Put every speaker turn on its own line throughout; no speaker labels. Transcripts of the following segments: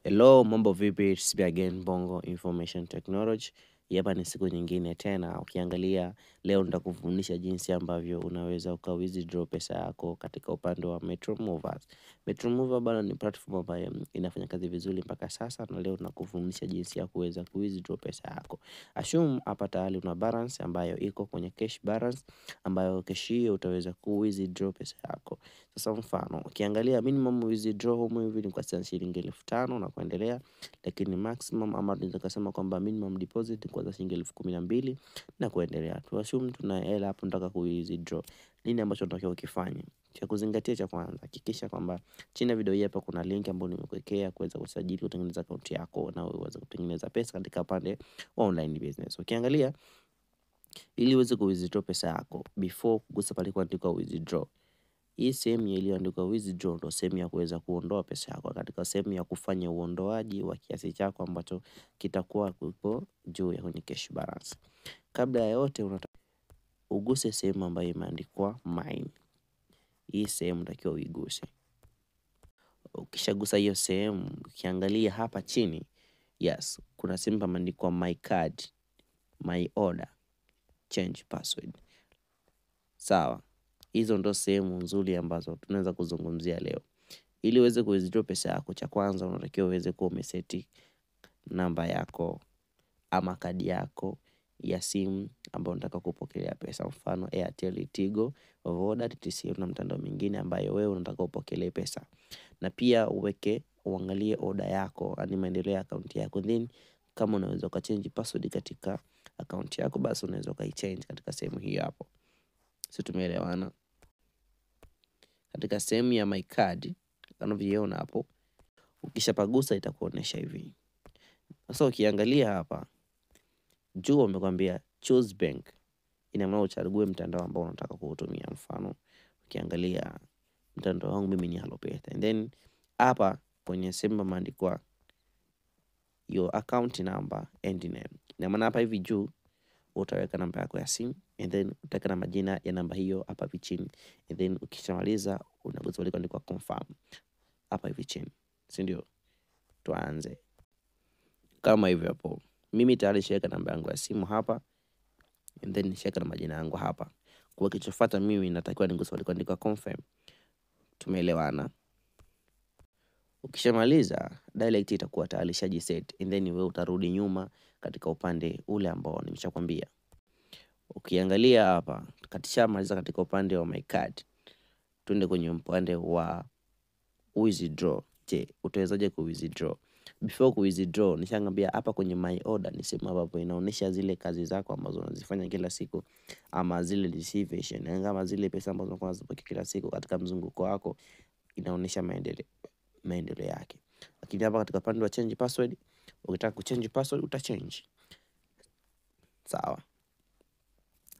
Hello, mambo vipi? It's me again, Bongo Information Technology. Hapa ni siku nyingine tena. Ukiangalia leo nitakufundisha jinsi ambavyo unaweza withdraw pesa yako katika upande wa Metro Movers. Metro Mover bana ni platform ambayo inafanya kazi vizuri mpaka sasa, na leo nakufundisha jinsi ya kuweza withdraw pesa yako. Assume hapa tayari una balance ambayo iko kwenye cash balance, ambayo cash hiyo utaweza withdraw pesa yako. Sasa mfano, ukiangalia minimum withdraw humu hivi ni kwa shilingi 5,000 na kuendelea, lakini maximum ama tunaweza kusema kwamba minimum deposit ni kwa shilingi 12,000 na kuendelea. Tuassume tuna hela hapo tunataka withdraw. Nini ambacho tunatakiwa kufanya? Cha kuzingatia cha kwanza, hakikisha kwamba chini ya video hii hapa kuna link ambayo nimekuwekea kuweza kusajili kutengeneza account yako na uweze kutengeneza pesa katika upande wa online business. Ukiangalia ili uweze withdraw pesa yako, before kugusa pale kuandikwa withdraw, hii sehemu iliyoandikwa withdraw ndio sehemu ya kuweza kuondoa pesa yako, katika sehemu ya kufanya uondoaji wa kiasi chako ambacho kitakuwa kupo juu ya kwenye cash balance. Kabla ya yote unataka uguse sehemu ambayo imeandikwa mine. Hii sehemu unatakiwa uiguse. Ukishagusa hiyo sehemu, ukiangalia hapa chini, yes, kuna sehemu imeandikwa my card, my order, change password. Sawa. Hizo ndo sehemu nzuri ambazo tunaweza kuzungumzia leo. Ili uweze withdraw pesa yako, cha kwanza unatakiwa uweze kuwa umeseti namba yako ama kadi yako ya simu ambayo unataka kupokelea pesa, mfano Airtel, Tigo, Voda, TTCL na mtandao mwingine ambayo wewe unataka upokelee pesa. Na pia uangalie order yako, yani maendeleo ya account yako. Then kama unaweza change password katika account yako, basi unaweza change katika sehemu hiyo hapo. Sisi tumeelewana. Katika sehemu ya my card unavyoona hapo, ukishapagusa itakuonesha hivi. Sasa ukiangalia hapa juu umekwambia choose bank. Ina maana uchague mtandao ambao unataka kuutumia. Mfano ukiangalia mtandao wangu mimi ni Halopay. And then hapa kwenye sehemu imeandikwa your account number and name. Ina maana hapa hivi juu utaweka namba yako ya simu, and then utaweka na majina ya namba hiyo hapa hivi chini, and then ukishamaliza unagusa pale kuandikwa confirm hapa hivi chini, si ndio? Tuanze kama hivyo hapo. Mimi tayari nishaweka namba yangu ya simu hapa, and then nishaweka na majina yangu hapa. Kwa kichofuata mimi natakiwa nigusa pale kuandikwa confirm. Tumeelewana? Ukishamaliza direct itakuwa tayari shajiset, and then wewe utarudi nyuma katika upande ule ambao nimeshakwambia. Ukiangalia hapa katishamaliza katika upande wa my card, tuende kwenye upande wa withdraw. Je, utawezaje withdraw? Before withdraw nishakwambia hapa kwenye my order ni sehemu ambapo inaonesha zile kazi zako ambazo unazifanya kila siku, ama zile receivation, kama zile pesa ambazo unakuwa unazipokea kila siku katika mzunguko wako, inaonesha maendeleo yake. Lakini hapa katika upande wa change password, ukitaka kuchange password utachange. Sawa.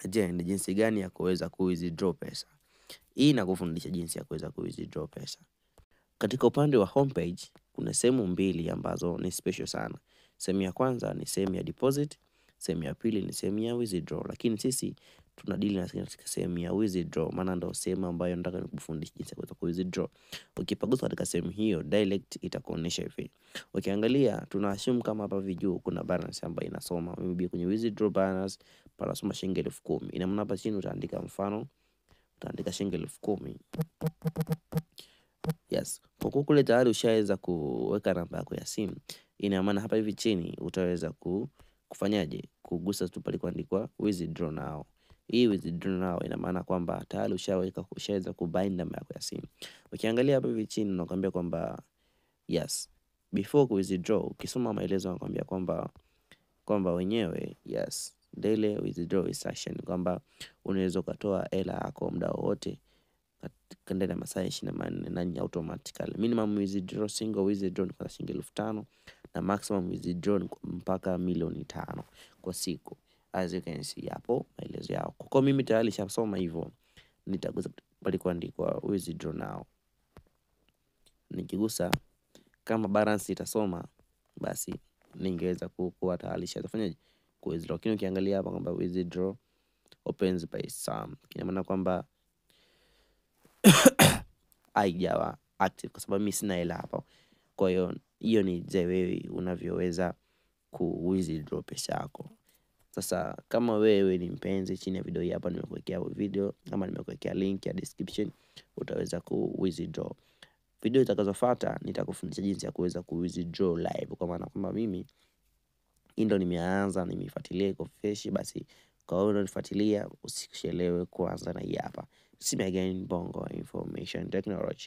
Je, ni jinsi gani ya kuweza withdraw pesa? Hii nakufundisha jinsi ya kuweza withdraw pesa. Katika upande wa homepage kuna sehemu mbili ambazo ni special sana. Sehemu ya kwanza ni sehemu ya deposit, sehemu ya pili ni sehemu ya withdraw. Lakini sisi tunadili na katika sehemu ya withdraw, maana ndio sehemu ambayo nataka nikufundishe jinsi ya kuweza withdraw. Ukipagusa katika sehemu hiyo direct itakuonesha hivi. Ukiangalia tuna assume kama hapa juu kuna balance ambayo inasoma, maybe kwenye withdraw balance panasoma shilingi 10,000. Ina maana hapa chini utaandika, mfano utaandika shilingi 10,000. Yes, kwa kuwa kule tayari ushaweza kuweka namba yako ya simu, ina maana hapa hivi chini utaweza kufanyaje? Kugusa tu pale kuandikwa withdraw now. Hii withdraw now ina maana kwamba tayari ushaweza kubind namba yako ya simu. Ukiangalia hapa hivi chini nakwambia kwamba yes, before withdraw, ukisoma maelezo nakwambia kwamba wenyewe yes, daily withdraw instruction, kwamba unaweza kutoa hela yako muda wote ndani ya masaa 24 na ni automatically. Minimum withdraw, single withdraw ni kwa shilingi 5,000 na maximum withdraw mpaka milioni 5 kwa siku. As you can see hapo maelezo yao. Kwa mimi tayari nishasoma hivyo, nitagusa pale kuandikwa withdraw now. Nikigusa kama balance itasoma, basi ningeweza kuwa tayari nishafanyaje withdraw. Lakini ukiangalia hapa kwamba withdraw opens by some, ina maana kwamba haijawa active kwa sababu mimi sina hela hapo. Kwa hiyo Hiyo ni je wewe unavyoweza ku-withdraw pesa yako. Sasa kama wewe ni mpenzi, chini ya video hii hapa nimekuwekea video ama nimekuwekea link ya description, utaweza ku-withdraw. Video itakazofuata nitakufundisha jinsi ya kuweza ku-withdraw live, kwa maana kwamba mimi hii ndo nimeanza, nimeifuatilia iko fresh. Basi kwa hiyo unanifuatilia, usichelewe kuanza na hii hapa. See me again, Bongo Information Technology.